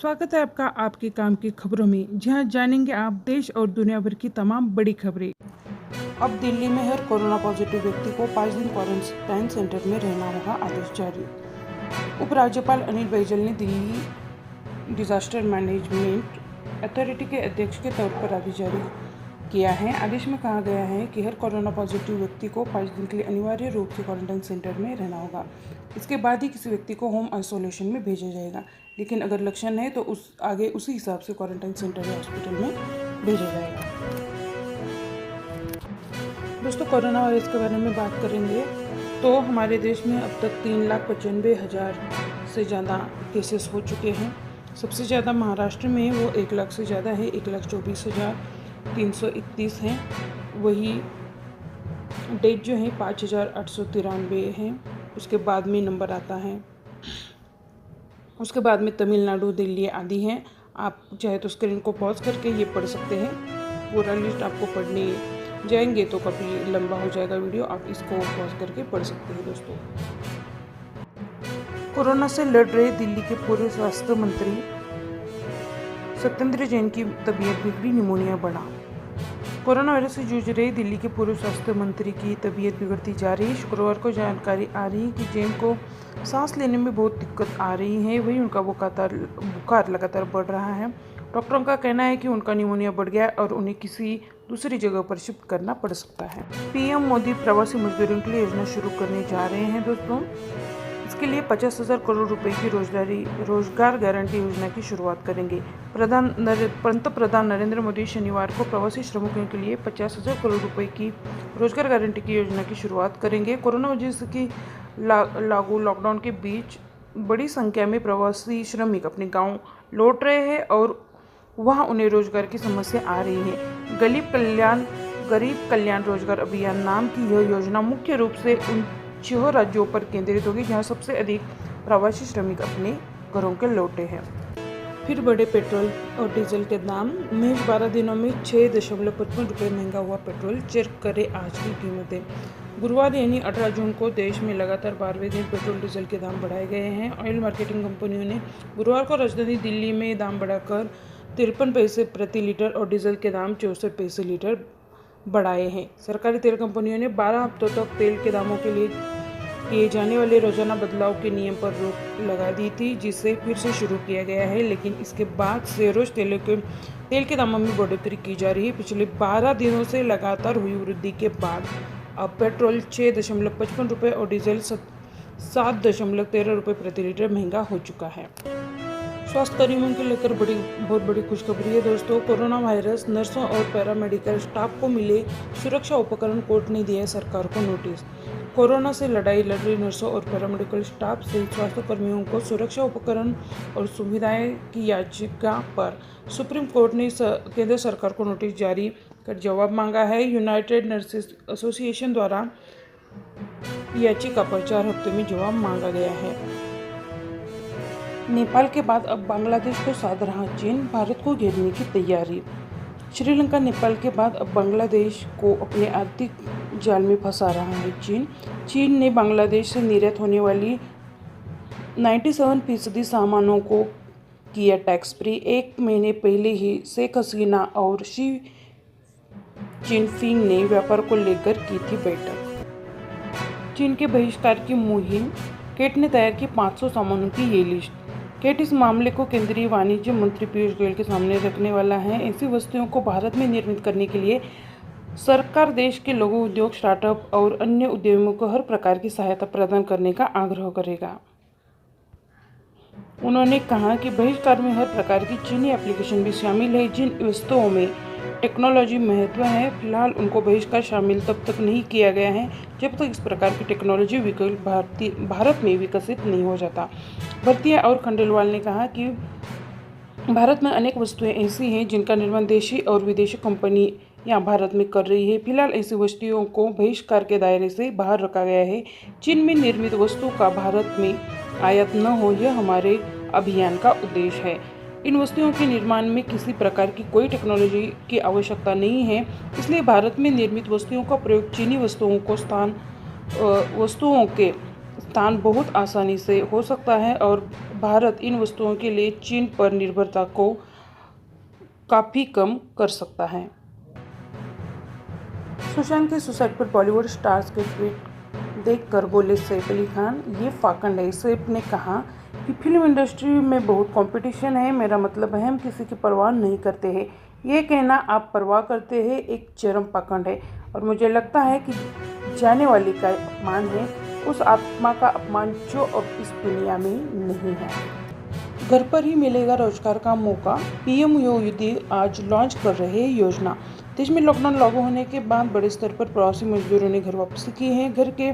स्वागत है आपका आपके काम की खबरों में, जहां जानेंगे आप देश और दुनिया भर की तमाम बड़ी खबरें। अब दिल्ली में हर कोरोना पॉजिटिव व्यक्ति को 5 दिन क्वारंटाइन सेंटर में रहना होगा, आदेश जारी। उपराज्यपाल अनिल बैजल ने दिल्ली डिजास्टर मैनेजमेंट अथॉरिटी के अध्यक्ष के तौर पर आदेश जारी किया है। आदेश में कहा गया है कि हर कोरोना पॉजिटिव व्यक्ति को 5 दिन के लिए अनिवार्य रूप से क्वारंटाइन सेंटर में रहना होगा। इसके बाद ही किसी व्यक्ति को होम आइसोलेशन में भेजा जाएगा, लेकिन अगर लक्षण है तो उसी हिसाब से क्वारंटाइन सेंटर या हॉस्पिटल में भेजा जाएगा। दोस्तों, कोरोना वायरस के बारे में बात करेंगे तो हमारे देश में अब तक 3,95,000 से ज़्यादा केसेस हो चुके हैं। सबसे ज़्यादा महाराष्ट्र में वो 1 लाख से ज़्यादा है, 1,24,331 हैं। वही डेट जो है 5,893 हैं। उसके बाद में नंबर आता है, उसके बाद में तमिलनाडु, दिल्ली आदि हैं। आप चाहे तो स्क्रीन को पॉज करके ये पढ़ सकते हैं। पूरा लिस्ट आपको पढ़ने जाएंगे तो काफ़ी लंबा हो जाएगा वीडियो, आप इसको पॉज करके पढ़ सकते हैं। दोस्तों, कोरोना से लड़ रहे दिल्ली के पूर्व स्वास्थ्य मंत्री सत्येंद्र जैन की तबीयत बिगड़ी, निमोनिया बढ़ा। कोरोना वायरस से जूझ रहे दिल्ली के पूर्व स्वास्थ्य मंत्री की तबीयत बिगड़ती जा रही है। शुक्रवार को जानकारी आ रही है कि जैन को सांस लेने में बहुत दिक्कत आ रही है, वहीं उनका बुखार लगातार बढ़ रहा है। डॉक्टरों का कहना है कि उनका निमोनिया बढ़ गया और उन्हें किसी दूसरी जगह पर शिफ्ट करना पड़ सकता है। पीएम मोदी प्रवासी मजदूरों के लिए योजना शुरू करने जा रहे हैं। दोस्तों, इसके लिए 50,000 करोड़ रुपए की रोजगार गारंटी योजना की शुरुआत करेंगे। पंतप्रधान नरेंद्र मोदी शनिवार को प्रवासी श्रमिकों के लिए 50,000 करोड़ रुपए की रोजगार गारंटी की योजना की शुरुआत करेंगे। कोरोना वजह की लागू लॉकडाउन के बीच बड़ी संख्या में प्रवासी श्रमिक अपने गांव लौट रहे हैं और वहां उन्हें रोजगार की समस्या आ रही है। गरीब कल्याण रोजगार अभियान नाम की यह योजना मुख्य रूप से उन 6 राज्यों पर केंद्रित होगी जहां सबसे अधिक प्रवासी श्रमिक अपने घरों के लौटे हैं। फिर बढ़े पेट्रोल और डीजल के दाम। महज 12 दिनों में 6.55 रुपये महंगा हुआ पेट्रोल। चेक करें आज की कीमतें। गुरुवार यानी 18 जून को देश में लगातार 12वें दिन पेट्रोल डीजल के दाम बढ़ाए गए हैं। ऑयल मार्केटिंग कंपनियों ने गुरुवार को राजधानी दिल्ली में दाम बढ़ाकर 53 पैसे प्रति लीटर और डीजल के दाम 64 पैसे लीटर बढ़ाए हैं। सरकारी तेल कंपनियों ने 12 हफ्तों तक तेल के दामों के लिए किए जाने वाले रोजाना बदलाव के नियम पर रोक लगा दी थी, जिसे फिर से शुरू किया गया है, लेकिन इसके बाद से रोज तेल के दामों में बढ़ोतरी की जा रही है। पिछले 12 दिनों से लगातार हुई वृद्धि के बाद अब पेट्रोल 6.55 रुपये और डीजल 7.13 रुपये प्रति लीटर महंगा हो चुका है। स्वास्थ्य कर्मियों के लेकर बहुत बड़ी खुशखबरी है। दोस्तों, कोरोना वायरस नर्सों और पैरामेडिकल स्टाफ को मिले सुरक्षा उपकरण, कोर्ट ने दिया सरकार को नोटिस। कोरोना से लड़ाई लड़ रही नर्सों और पैरामेडिकल स्टाफ सहित स्वास्थ्य कर्मियों को सुरक्षा उपकरण और सुविधाएं की याचिका पर सुप्रीम कोर्ट ने केंद्र सरकार को नोटिस जारी कर जवाब मांगा है। यूनाइटेड नर्सेस एसोसिएशन द्वारा याचिका पर 4 हफ्ते में जवाब मांगा गया है। नेपाल के बाद अब बांग्लादेश को साध रहा चीन, भारत को घेरने की तैयारी। श्रीलंका, नेपाल के बाद अब बांग्लादेश को अपने आर्थिक जाल में फंसा रहा है चीन। चीन ने बांग्लादेश से निर्यात होने वाली 97% सामानों को किया टैक्स फ्री। 1 महीने पहले ही शेख हसीना और शी जिनपिंग ने व्यापार को लेकर की थी बैठक। चीन के बहिष्कार की मुहिम। केट ने तैयार की 500 सामानों की ये लिस्ट। केट इस मामले को केंद्रीय वाणिज्य मंत्री पीयूष गोयल के सामने रखने वाला है। ऐसी वस्तुओं को भारत में निर्मित करने के लिए सरकार देश के लघु उद्योग, स्टार्टअप और अन्य उद्यमियों को हर प्रकार की सहायता प्रदान करने का आग्रह करेगा। उन्होंने कहा कि बहिष्कार में हर प्रकार की चीनी एप्लीकेशन भी शामिल है जिन वस्तुओं में टेक्नोलॉजी महत्व है। फिलहाल उनको बहिष्कार शामिल तब तक नहीं किया गया है जब तक इस प्रकार की टेक्नोलॉजी विकल्प भारत में विकसित नहीं हो जाता। भरतिया और खंडेलवाल ने कहा कि भारत में अनेक वस्तुएं ऐसी हैं जिनका निर्माण देशी और विदेशी कंपनियां भारत में कर रही है। फिलहाल ऐसी वस्तुओं को बहिष्कार के दायरे से बाहर रखा गया है। चीन में निर्मित वस्तु का भारत में आयात न हो, यह हमारे अभियान का उद्देश्य है। इन वस्तुओं के निर्माण में किसी प्रकार की कोई टेक्नोलॉजी की आवश्यकता नहीं है, इसलिए भारत में निर्मित वस्तुओं का प्रयोग चीनी वस्तुओं के स्थान बहुत आसानी से हो सकता है और भारत इन वस्तुओं के लिए चीन पर निर्भरता को काफ़ी कम कर सकता है। सुशांत के सुसाइड पर बॉलीवुड स्टार्स के ट्वीट देखकर बोले सैफ अली खान, ये फाकंड है। सैफ ने कहा कि फिल्म इंडस्ट्री में बहुत कंपटीशन है, मेरा मतलब है हम किसी की परवाह नहीं करते हैं। ये कहना आप परवाह करते हैं एक चरम पाखंड है और मुझे लगता है कि जाने वाली का अपमान है, उस आत्मा का अपमान जो अब इस दुनिया में नहीं है। घर पर ही मिलेगा रोजगार का मौका, पीएम मोदी आज लॉन्च कर रहे हैं योजना। देश में लॉकडाउन लागू होने के बाद बड़े स्तर पर प्रवासी मजदूरों ने घर वापसी की है। घर के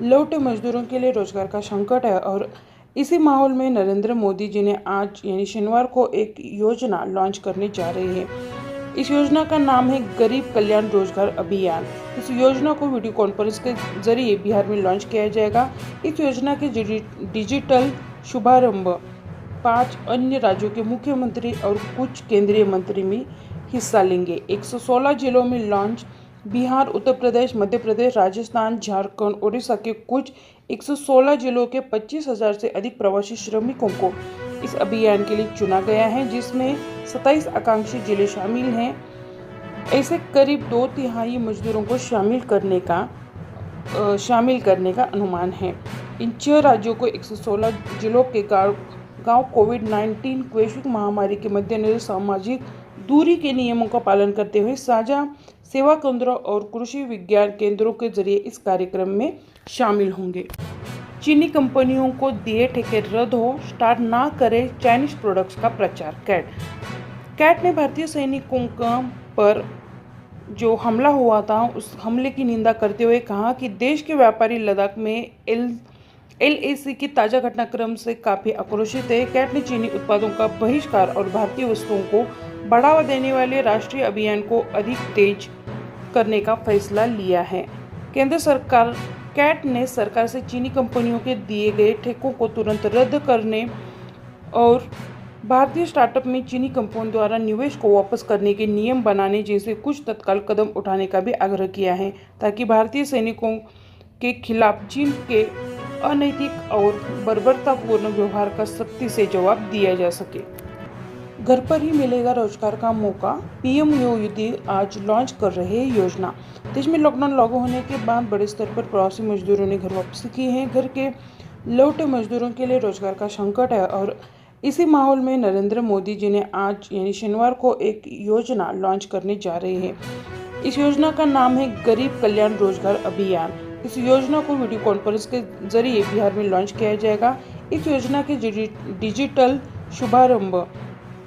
लौटे मजदूरों के लिए रोजगार का संकट है और इसी माहौल में नरेंद्र मोदी जी ने आज यानी शनिवार को एक योजना लॉन्च करने जा रहे हैं। इस योजना का नाम है गरीब कल्याण रोजगार अभियान। इस योजना को वीडियो कॉन्फ्रेंस के जरिए बिहार में लॉन्च किया जाएगा। इस योजना के डिजिटल शुभारंभ 5 अन्य राज्यों के मुख्यमंत्री और कुछ केंद्रीय मंत्री में हिस्सा लेंगे। 116 जिलों में लॉन्च। बिहार, उत्तर प्रदेश, मध्य प्रदेश, राजस्थान, झारखंड, ओडिशा के कुछ 116 जिलों के 25,000 से अधिक प्रवासी श्रमिकों को इस अभियान के लिए चुना गया है, जिसमें 27 आकांक्षी जिले शामिल हैं। ऐसे करीब 2/3 मजदूरों को शामिल करने का अनुमान है। इन 6 राज्यों को 116 जिलों के गांव कोविड-19 वैश्विक महामारी के मद्देनजर सामाजिक दूरी के नियमों का पालन करते हुए साझा सेवा केंद्रों और कृषि विज्ञान केंद्रों के जरिए इस कार्यक्रम में शामिल होंगे। चीनी कंपनियों को दिए ठेके रद्द हो, स्टार्ट ना करे चाइनीज प्रोडक्ट्स का प्रचार। कैट ने भारतीय सैनिकों पर जो हमला हुआ था उस हमले की निंदा करते हुए कहा कि देश के व्यापारी लद्दाख में LAC की ताज़ा घटनाक्रम से काफ़ी आक्रोशित है। कैट ने चीनी उत्पादों का बहिष्कार और भारतीय वस्तुओं को बढ़ावा देने वाले राष्ट्रीय अभियान को अधिक तेज करने का फैसला लिया है। केंद्र सरकार कैट ने सरकार से चीनी कंपनियों के दिए गए ठेकों को तुरंत रद्द करने और भारतीय स्टार्टअप में चीनी कंपनियों द्वारा निवेश को वापस करने के नियम बनाने जैसे कुछ तत्काल कदम उठाने का भी आग्रह किया है, ताकि भारतीय सैनिकों के खिलाफ चीन के अनैतिक और बर्बरतापूर्ण व्यवहार का सख्ती से जवाब दिया जा सके। घर पर ही मिलेगा रोजगार का मौका, पीएम मोदी आज लॉन्च कर रहे हैं योजना। देश में लॉकडाउन लागू होने के बाद बड़े स्तर पर प्रवासी मजदूरों ने घर वापसी की है। घर के लौटे मजदूरों के लिए रोजगार का संकट है और इसी माहौल में नरेंद्र मोदी जी ने आज यानी शनिवार को एक योजना लॉन्च करने जा रहे हैं। इस योजना का नाम है गरीब कल्याण रोजगार अभियान। इस योजना को वीडियो कॉन्फ्रेंस के जरिए बिहार में लॉन्च किया जाएगा। इस योजना के डिजिटल शुभारंभ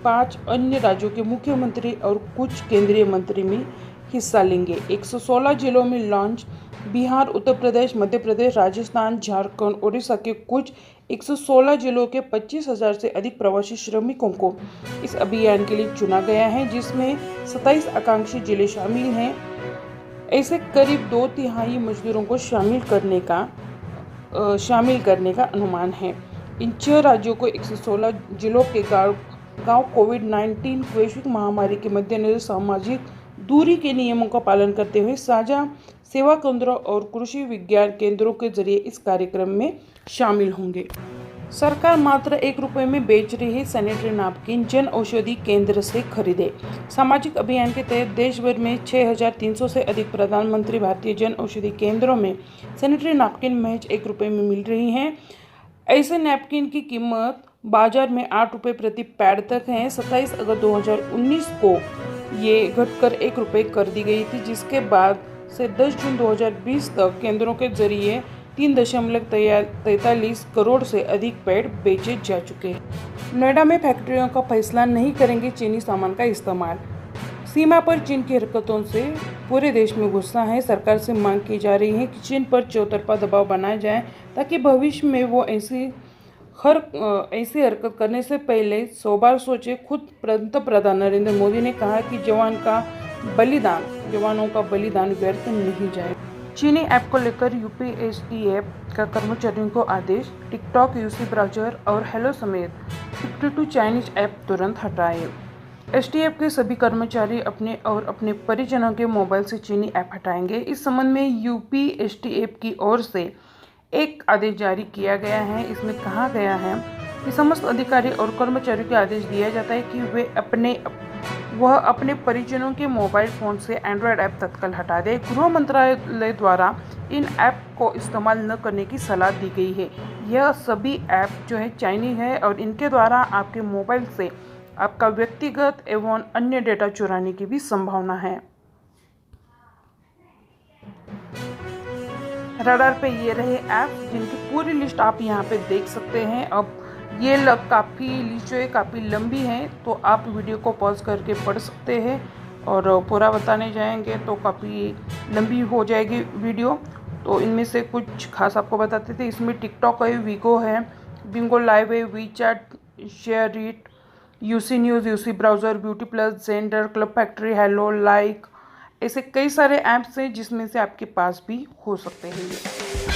5 अन्य राज्यों के मुख्यमंत्री और कुछ केंद्रीय मंत्री में हिस्सा लेंगे। 116 जिलों में लॉन्च। बिहार, उत्तर प्रदेश, मध्य प्रदेश, राजस्थान, झारखंड, ओडिशा के कुछ 116 जिलों के 25,000 से अधिक प्रवासी श्रमिकों को इस अभियान के लिए चुना गया है, जिसमें 27 आकांक्षी जिले शामिल हैं। ऐसे करीब 2/3 मजदूरों को शामिल करने का अनुमान है। इन 6 राज्यों को 116 जिलों के गांव कोविड-19 वैश्विक महामारी के मद्देनजर सामाजिक दूरी के नियमों का पालन करते हुए साझा सेवा केंद्रों और कृषि विज्ञान केंद्रों के जरिए इस कार्यक्रम में शामिल होंगे। सरकार मात्र ₹1 में बेच रही है सैनिटरी नैपकिन, जन औषधि केंद्र से खरीदे। सामाजिक अभियान के तहत देश भर में 6,300 से अधिक प्रधानमंत्री भारतीय जन औषधि केंद्रों में सैनिटरी नैपकिन महज ₹1 में मिल रही हैं। ऐसे नैपकिन की कीमत बाजार में ₹8 प्रति पैड तक है। 27 अगस्त 2019 को ये घटकर ₹1 कर दी गई थी, जिसके बाद से 10 जून 2020 तक केंद्रों के जरिए 3.43 करोड़ से अधिक पैड बेचे जा चुके हैं। नोएडा में फैक्ट्रियों का फैसला नहीं करेंगे चीनी सामान का इस्तेमाल। सीमा पर चीन की हरकतों से पूरे देश में गुस्सा है। सरकार से मांग की जा रही है कि चीन पर चौतरफा दबाव बनाया जाए, ताकि भविष्य में वो ऐसी हरकत करने से पहले 100 बार सोचे। खुद पंतप्रधान नरेंद्र मोदी ने कहा कि जवानों का बलिदान व्यर्थ नहीं जाए। चीनी ऐप को लेकर यूपी एसटीएफ का कर्मचारियों को आदेश। टिकटॉक, यूसी ब्राउज़र और हेलो समेत 52 चाइनीज ऐप तुरंत हटाए। एसटीएफ के सभी कर्मचारी अपने और अपने परिजनों के मोबाइल से चीनी ऐप हटाएंगे। इस संबंध में यूपी एसटीएफ की ओर से एक आदेश जारी किया गया है। इसमें कहा गया है कि समस्त अधिकारी और कर्मचारियों को आदेश दिया जाता है कि वह अपने परिजनों के मोबाइल फ़ोन से एंड्रॉयड ऐप तत्काल हटा दें। गृह मंत्रालय द्वारा इन ऐप को इस्तेमाल न करने की सलाह दी गई है। यह सभी ऐप जो है चाइनीज़ है और इनके द्वारा आपके मोबाइल से आपका व्यक्तिगत एवं अन्य डेटा चुराने की भी संभावना है। रडार पे ये रहे ऐप्स जिनकी पूरी लिस्ट आप यहाँ पे देख सकते हैं। अब ये काफ़ी लिस्ट जो है काफ़ी लंबी है, तो आप वीडियो को पॉज करके पढ़ सकते हैं और पूरा बताने जाएंगे तो काफ़ी लंबी हो जाएगी वीडियो। तो इनमें से कुछ खास आपको बताते थे। इसमें टिकटॉक है, वीगो है, बिंगो लाइव है, WeChat, SHAREit, UC news, UC browser, beauty plus, gender, club factory, hello, like, ऐसे कई सारे ऐप्स हैं जिसमें से आपके पास भी हो सकते हैं ये।